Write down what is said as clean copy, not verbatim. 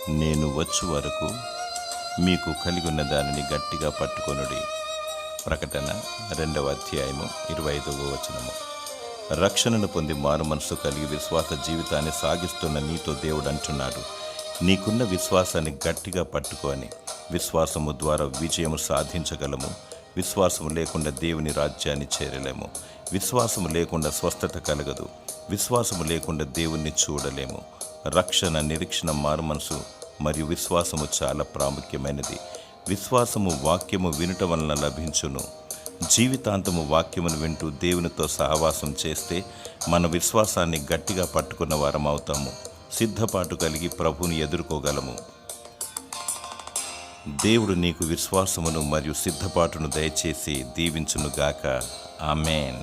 నేను వచ్చు వరకు మీకు కలిగి ఉన్న దానిని గట్టిగా పట్టుకొనుడి. ప్రకటన 2వ అధ్యాయము 25వ వచనము. రక్షణను పొంది మారు మనసు కలిగి విశ్వాస జీవితాన్ని సాగిస్తున్న నీతో దేవుడు అంటున్నాడు, నీకున్న విశ్వాసాన్ని గట్టిగా పట్టుకొని విశ్వాసము ద్వారా విజయము సాధించగలము. విశ్వాసము లేకుండా దేవుని రాజ్యాన్ని చేరలేము. విశ్వాసము లేకుండా స్వస్థత కలగదు. విశ్వాసము లేకుండా దేవుణ్ణి చూడలేము. రక్షణ, నిరీక్షణ, మారుమనసు మరియు విశ్వాసము చాలా ప్రాముఖ్యమైనది. విశ్వాసము వాక్యము వినుట వలన లభించును. జీవితాంతము వాక్యమును వింటూ దేవునితో సహవాసం చేస్తే మన విశ్వాసాన్ని గట్టిగా పట్టుకున్న వారం అవుతాము. సిద్ధపాటు కలిగి ప్రభువుని ఎదుర్కోగలము. దేవుడు నీకు విశ్వాసమును మరియు సిద్ధపాటును దయచేసి దీవించునుగాక. ఆమేన్.